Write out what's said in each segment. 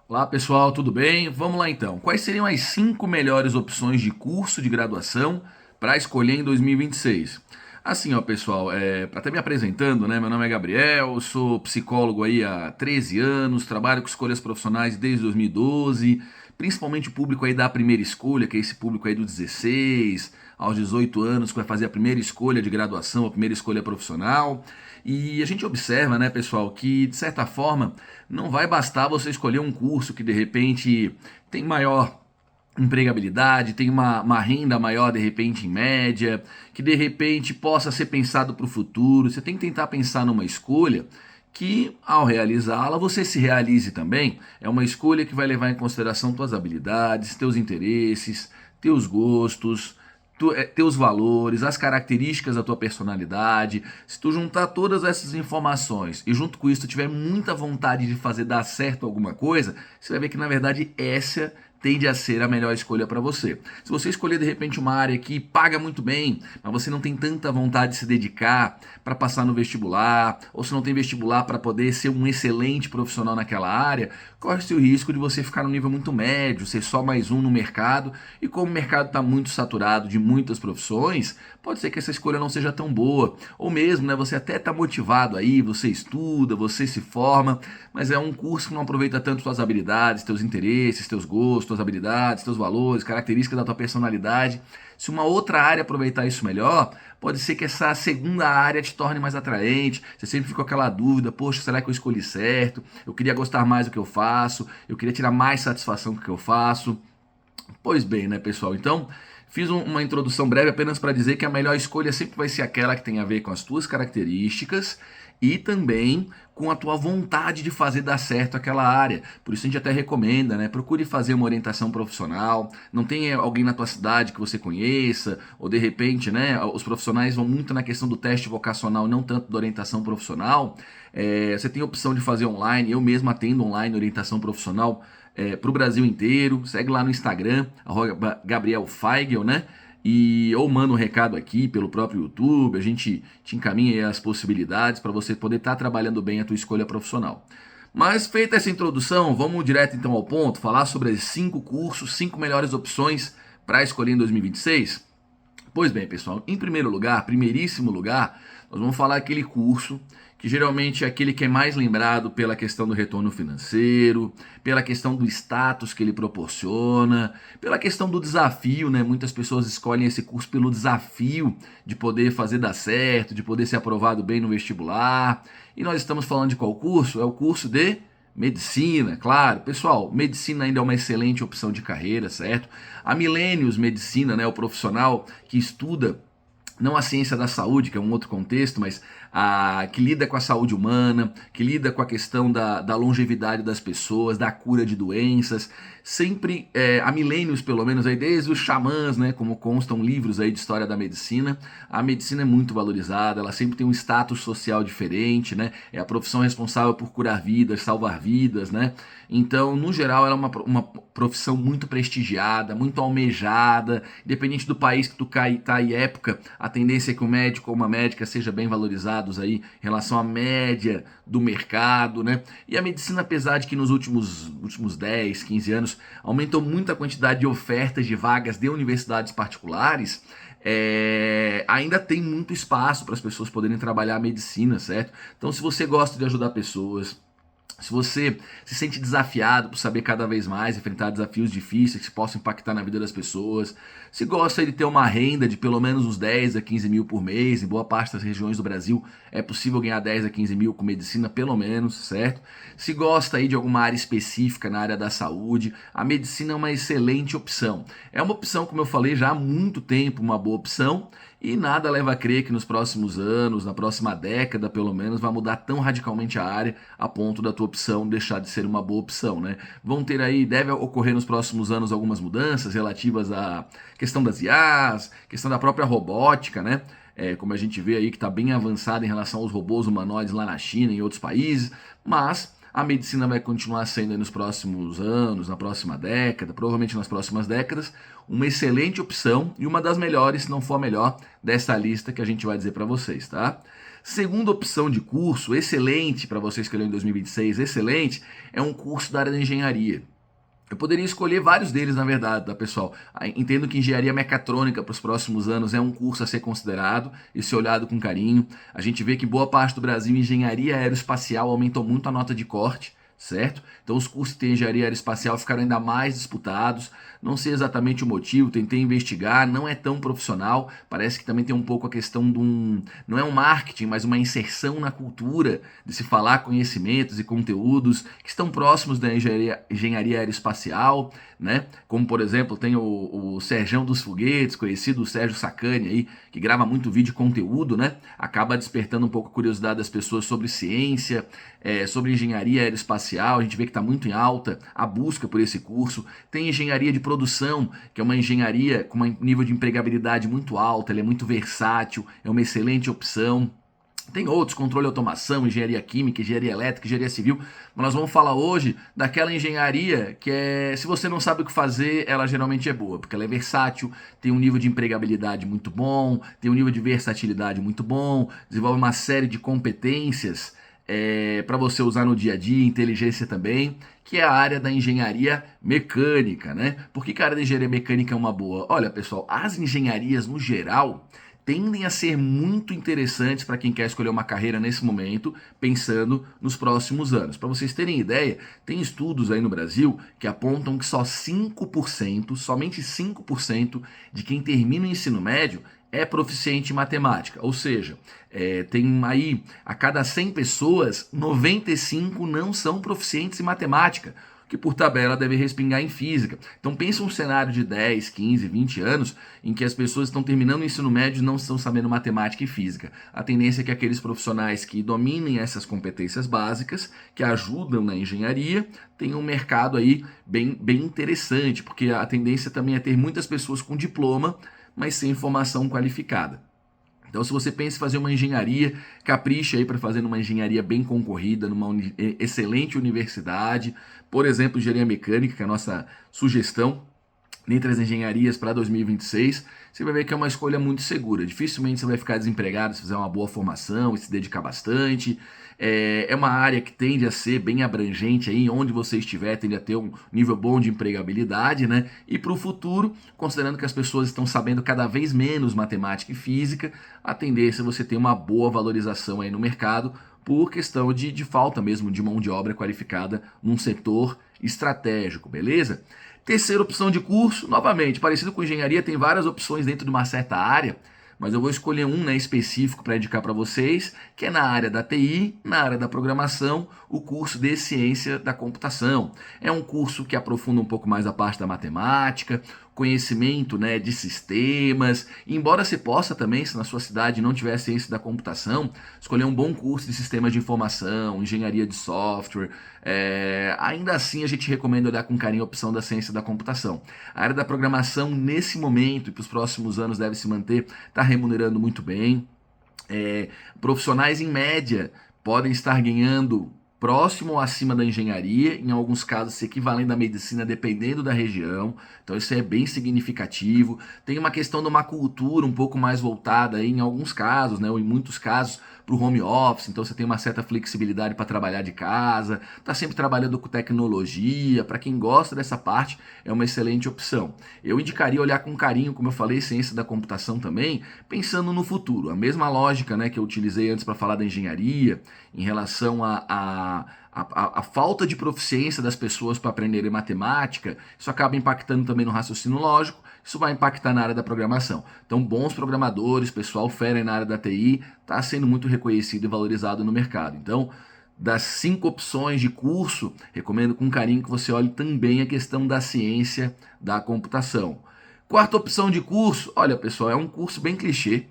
Olá pessoal, tudo bem? Vamos lá então. Quais seriam as 5 melhores opções de curso de graduação para escolher em 2026? Assim, ó, pessoal, até me apresentando, né? Meu nome é Gabriel, sou psicólogo aí há 13 anos, trabalho com escolhas profissionais desde 2012, principalmente o público aí da primeira escolha, que é esse público aí dos 16 aos 18 anos, que vai fazer a primeira escolha de graduação, a primeira escolha profissional. E a gente observa, né, pessoal, que de certa forma não vai bastar você escolher um curso que de repente tem maior empregabilidade, tem uma renda maior de repente em média, que de repente possa ser pensado para o futuro. Você tem que tentar pensar numa escolha que, ao realizá-la, você se realize também. É uma escolha que vai levar em consideração tuas habilidades, teus interesses, teus gostos, teus valores, as características da tua personalidade. Se tu juntar todas essas informações e junto com isso tu tiver muita vontade de fazer dar certo alguma coisa, você vai ver que na verdade essa tende a ser a melhor escolha para você. Se você escolher de repente uma área que paga muito bem, mas você não tem tanta vontade de se dedicar para passar no vestibular, ou se não tem vestibular para poder ser um excelente profissional naquela área, corre-se o risco de você ficar no nível muito médio, ser só mais um no mercado, e como o mercado está muito saturado de muitas profissões, pode ser que essa escolha não seja tão boa. Ou mesmo, né, você até está motivado aí, você estuda, você se forma, mas é um curso que não aproveita tanto suas habilidades, teus interesses, teus gostos, tuas habilidades, teus valores, características da tua personalidade. Se uma outra área aproveitar isso melhor, pode ser que essa segunda área te torne mais atraente. Você sempre fica com aquela dúvida: poxa, será que eu escolhi certo? Eu queria gostar mais do que eu faço, eu queria tirar mais satisfação do que eu faço. Pois bem, né, pessoal? Então, fiz uma introdução breve apenas para dizer que a melhor escolha sempre vai ser aquela que tem a ver com as tuas características e também com a tua vontade de fazer dar certo aquela área. Por isso a gente até recomenda, né? Procure fazer uma orientação profissional. Não tem alguém na tua cidade que você conheça, ou de repente, né? Os profissionais vão muito na questão do teste vocacional, não tanto da orientação profissional. Você tem a opção de fazer online. Eu mesmo atendo online orientação profissional para o Brasil inteiro. Segue lá no Instagram, Gabriel Feigl, né? E ou manda um recado aqui pelo próprio YouTube, a gente te encaminha as possibilidades para você poder estar trabalhando bem a tua escolha profissional. Mas feita essa introdução, vamos direto então ao ponto, falar sobre os 5 cursos, 5 melhores opções para escolher em 2026? Pois bem, pessoal, em primeiro lugar, primeiríssimo lugar, nós vamos falar aquele curso que geralmente é aquele que é mais lembrado pela questão do retorno financeiro, pela questão do status que ele proporciona, pela questão do desafio, né? Muitas pessoas escolhem esse curso pelo desafio de poder fazer dar certo, de poder ser aprovado bem no vestibular. E nós estamos falando de qual curso? É o curso de medicina, claro. Pessoal, medicina ainda é uma excelente opção de carreira, certo? A Millennium Medicina, né, o profissional que estuda não a ciência da saúde, que é um outro contexto, mas que lida com a saúde humana, que lida com a questão da longevidade das pessoas, da cura de doenças. Sempre, há milênios pelo menos, aí, desde os xamãs, né, como constam livros aí de história da medicina, a medicina é muito valorizada, ela sempre tem um status social diferente, né, é a profissão responsável por curar vidas, salvar vidas, né, então, no geral, ela é uma profissão muito prestigiada, muito almejada, independente do país que tu tá e época, a tendência é que o médico ou uma médica seja bem valorizados aí em relação à média do mercado, né? E a medicina, apesar de que nos últimos 10, 15 anos aumentou muito a quantidade de ofertas de vagas de universidades particulares, ainda tem muito espaço para as pessoas poderem trabalhar a medicina, certo? Então, se você gosta de ajudar pessoas, se você se sente desafiado por saber cada vez mais enfrentar desafios difíceis que possam impactar na vida das pessoas, se gosta de ter uma renda de pelo menos uns 10 a 15 mil por mês, em boa parte das regiões do Brasil é possível ganhar 10 a 15 mil com medicina pelo menos, certo? Se gosta aí de alguma área específica na área da saúde, a medicina é uma excelente opção. É uma opção, como eu falei já há muito tempo, uma boa opção, e nada leva a crer que nos próximos anos, na próxima década pelo menos, vai mudar tão radicalmente a área a ponto da tua opção deixar de ser uma boa opção, né? Vão ter aí, deve ocorrer nos próximos anos algumas mudanças relativas à questão das IAs, questão da própria robótica, né? Como a gente vê aí que está bem avançado em relação aos robôs humanoides lá na China e em outros países, mas A medicina vai continuar sendo aí nos próximos anos, na próxima década, provavelmente nas próximas décadas, uma excelente opção e uma das melhores, se não for a melhor, dessa lista que a gente vai dizer para vocês, tá? Segunda opção de curso, excelente para você escolher em 2026, excelente, é um curso da área da engenharia. Eu poderia escolher vários deles, na verdade, tá, pessoal? Entendo que engenharia mecatrônica para os próximos anos é um curso a ser considerado e ser olhado com carinho. A gente vê que boa parte do Brasil, engenharia aeroespacial aumentou muito a nota de corte, certo? Então os cursos de engenharia aeroespacial ficaram ainda mais disputados. Não sei exatamente o motivo, tentei investigar, não é tão profissional. Parece que também tem um pouco a questão de um, não é um marketing, mas uma inserção na cultura de se falar conhecimentos e conteúdos que estão próximos da engenharia aeroespacial, né? Como por exemplo tem o Serjão dos Foguetes, conhecido o Sérgio Sacani aí, que grava muito vídeo e conteúdo, né? Acaba despertando um pouco a curiosidade das pessoas sobre ciência, sobre engenharia aeroespacial. A gente vê que está muito em alta a busca por esse curso. Tem engenharia de produção, que é uma engenharia com um nível de empregabilidade muito alto, ela é muito versátil, é uma excelente opção. Tem outros, controle e automação, engenharia química, engenharia elétrica, engenharia civil, mas nós vamos falar hoje daquela engenharia que se você não sabe o que fazer, ela geralmente é boa, porque ela é versátil, tem um nível de empregabilidade muito bom, tem um nível de versatilidade muito bom, desenvolve uma série de competências para você usar no dia a dia, inteligência também, que é a área da engenharia mecânica, né? Por que a área da engenharia mecânica é uma boa? Olha, pessoal, as engenharias no geral tendem a ser muito interessantes para quem quer escolher uma carreira nesse momento, pensando nos próximos anos. Para vocês terem ideia, tem estudos aí no Brasil que apontam que só 5%, somente 5% de quem termina o ensino médio é proficiente em matemática, ou seja, tem aí a cada 100 pessoas, 95 não são proficientes em matemática, que por tabela deve respingar em física. Então pensa um cenário de 10, 15, 20 anos em que as pessoas estão terminando o ensino médio e não estão sabendo matemática e física. A tendência é que aqueles profissionais que dominem essas competências básicas, que ajudam na engenharia, tenham um mercado aí bem interessante, porque a tendência também é ter muitas pessoas com diploma, mas sem formação qualificada. Então, se você pensa em fazer uma engenharia, capricha aí para fazer uma engenharia bem concorrida, numa excelente universidade, por exemplo, engenharia mecânica, que é a nossa sugestão dentre as engenharias para 2026, você vai ver que é uma escolha muito segura. Dificilmente você vai ficar desempregado se fizer uma boa formação e se dedicar bastante. É uma área que tende a ser bem abrangente aí, onde você estiver, tende a ter um nível bom de empregabilidade, né? E para o futuro, considerando que as pessoas estão sabendo cada vez menos matemática e física, a tendência é você ter uma boa valorização aí no mercado por questão de falta mesmo de mão de obra qualificada num setor estratégico, beleza? Terceira opção de curso, novamente, parecido com engenharia, tem várias opções dentro de uma certa área, mas eu vou escolher um, né, específico para indicar para vocês, que é na área da TI, na área da programação, o curso de ciência da computação. É um curso que aprofunda um pouco mais a parte da matemática, conhecimento, né, de sistemas. Embora você possa também, se na sua cidade não tiver ciência da computação, escolher um bom curso de sistemas de informação, engenharia de software. Ainda assim, a gente recomenda olhar com carinho a opção da ciência da computação. A área da programação, nesse momento e para os próximos anos, deve se manter, está remunerando muito bem. Profissionais, em média, podem estar ganhando próximo ou acima da engenharia, em alguns casos se equivalente à medicina, dependendo da região. Então isso é bem significativo. Tem uma questão de uma cultura um pouco mais voltada aí, em alguns casos, né, ou em muitos casos, para o home office. Então você tem uma certa flexibilidade para trabalhar de casa, está sempre trabalhando com tecnologia. Para quem gosta dessa parte, é uma excelente opção. Eu indicaria olhar com carinho, como eu falei, ciência da computação também, pensando no futuro. A mesma lógica, né, que eu utilizei antes para falar da engenharia, em relação a falta de proficiência das pessoas para aprenderem matemática, isso acaba impactando também no raciocínio lógico, isso vai impactar na área da programação. Então, bons programadores, pessoal fera na área da TI, está sendo muito reconhecido e valorizado no mercado. Então, das 5 opções de curso, recomendo com carinho que você olhe também a questão da ciência da computação. Quarta opção de curso, olha pessoal, é um curso bem clichê,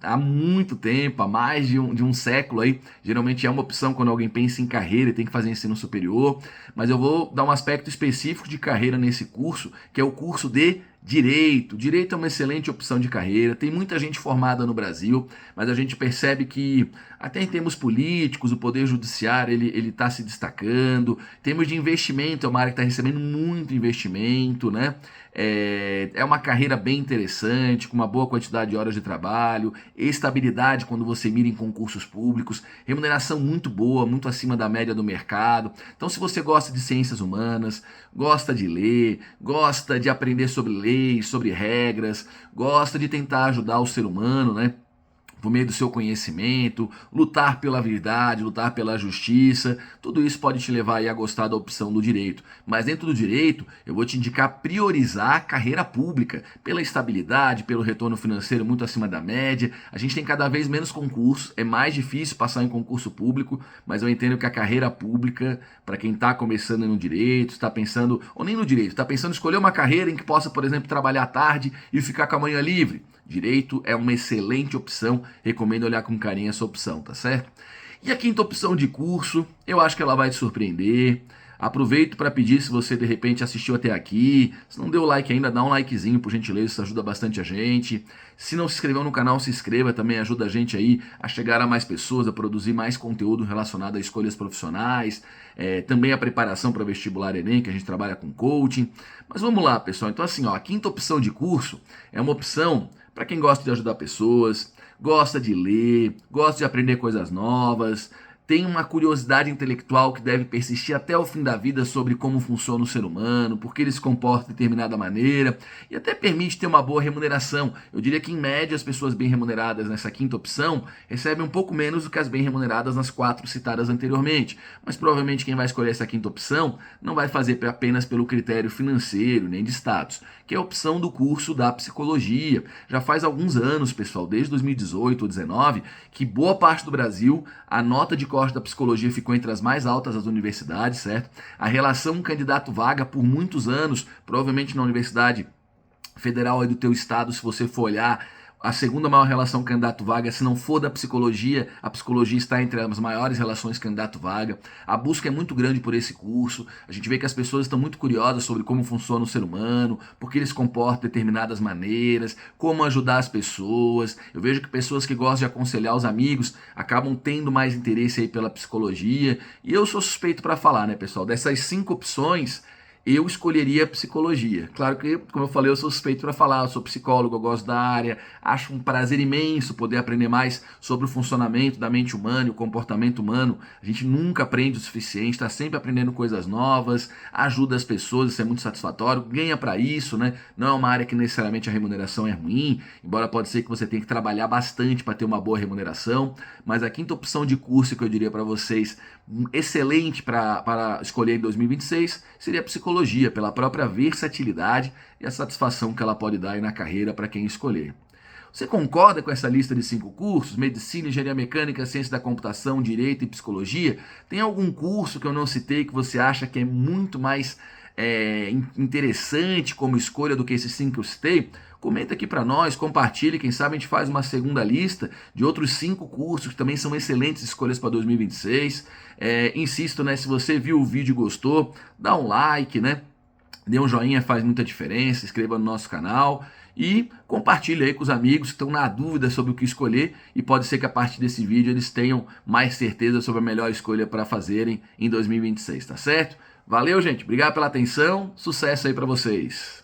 há muito tempo, há mais de um século aí, geralmente é uma opção quando alguém pensa em carreira e tem que fazer ensino superior, mas eu vou dar um aspecto específico de carreira nesse curso, que é o curso de Direito é uma excelente opção de carreira, tem muita gente formada no Brasil, mas a gente percebe que até em termos políticos, o poder judiciário ele está se destacando, em termos de investimento, é uma área que está recebendo muito investimento, né? É uma carreira bem interessante, com uma boa quantidade de horas de trabalho, estabilidade quando você mira em concursos públicos, remuneração muito boa, muito acima da média do mercado. Então, se você gosta de ciências humanas, gosta de ler, gosta de aprender sobre leis, sobre regras, gosta de tentar ajudar o ser humano, né? Por meio do seu conhecimento, lutar pela verdade, lutar pela justiça, tudo isso pode te levar aí a gostar da opção do direito. Mas dentro do direito, eu vou te indicar priorizar a carreira pública, pela estabilidade, pelo retorno financeiro muito acima da média. A gente tem cada vez menos concursos, é mais difícil passar em concurso público, mas eu entendo que a carreira pública, para quem está começando no direito, está pensando, ou nem no direito, está pensando em escolher uma carreira em que possa, por exemplo, trabalhar à tarde e ficar com a manhã livre. Direito é uma excelente opção, recomendo olhar com carinho essa opção, tá certo? E a quinta opção de curso, eu acho que ela vai te surpreender. Aproveito para pedir, se você de repente assistiu até aqui, se não deu like ainda, dá um likezinho por gentileza, isso ajuda bastante a gente. Se não se inscreveu no canal, se inscreva, também ajuda a gente aí a chegar a mais pessoas, a produzir mais conteúdo relacionado a escolhas profissionais, também a preparação para vestibular Enem, que a gente trabalha com coaching. Mas vamos lá, pessoal, então assim, ó, a quinta opção de curso é uma opção para quem gosta de ajudar pessoas, gosta de ler, gosta de aprender coisas novas, tem uma curiosidade intelectual que deve persistir até o fim da vida sobre como funciona o ser humano, por que ele se comporta de determinada maneira, e até permite ter uma boa remuneração. Eu diria que, em média, as pessoas bem remuneradas nessa quinta opção recebem um pouco menos do que as bem remuneradas nas 4 citadas anteriormente, mas provavelmente quem vai escolher essa quinta opção não vai fazer apenas pelo critério financeiro, nem de status, que é a opção do curso da psicologia. Já faz alguns anos, pessoal, desde 2018 ou 2019, que boa parte do Brasil, a nota de corte da psicologia ficou entre as mais altas das universidades, certo? A relação candidato-vaga por muitos anos, provavelmente na Universidade Federal aí do teu estado, se você for olhar, a segunda maior relação candidato-vaga, se não for da psicologia, a psicologia está entre as maiores relações candidato-vaga. A busca é muito grande por esse curso. A gente vê que as pessoas estão muito curiosas sobre como funciona o ser humano, por que ele se comporta de determinadas maneiras, como ajudar as pessoas. Eu vejo que pessoas que gostam de aconselhar os amigos acabam tendo mais interesse aí pela psicologia. E eu sou suspeito para falar, né, pessoal? Dessas 5 opções, eu escolheria psicologia. Claro que, como eu falei, eu sou suspeito para falar, eu sou psicólogo, eu gosto da área, acho um prazer imenso poder aprender mais sobre o funcionamento da mente humana e o comportamento humano. A gente nunca aprende o suficiente, está sempre aprendendo coisas novas, ajuda as pessoas, isso é muito satisfatório, ganha para isso, né? Não é uma área que necessariamente a remuneração é ruim, embora pode ser que você tenha que trabalhar bastante para ter uma boa remuneração, mas a quinta opção de curso que eu diria para vocês, excelente para escolher em 2026, seria a psicologia, pela própria versatilidade e a satisfação que ela pode dar aí na carreira para quem escolher. Você concorda com essa lista de 5 cursos? Medicina, engenharia mecânica, ciência da computação, direito e psicologia? Tem algum curso que eu não citei que você acha que é muito mais interessante como escolha do que esses 5 que eu citei? Comenta aqui para nós, compartilhe, quem sabe a gente faz uma segunda lista de outros 5 cursos que também são excelentes escolhas para 2026. Insisto, né, se você viu o vídeo e gostou, dá um like, né? Dê um joinha, faz muita diferença, inscreva no nosso canal e compartilhe aí com os amigos que estão na dúvida sobre o que escolher e pode ser que a partir desse vídeo eles tenham mais certeza sobre a melhor escolha para fazerem em 2026, tá certo? Valeu, gente. Obrigado pela atenção. Sucesso aí para vocês.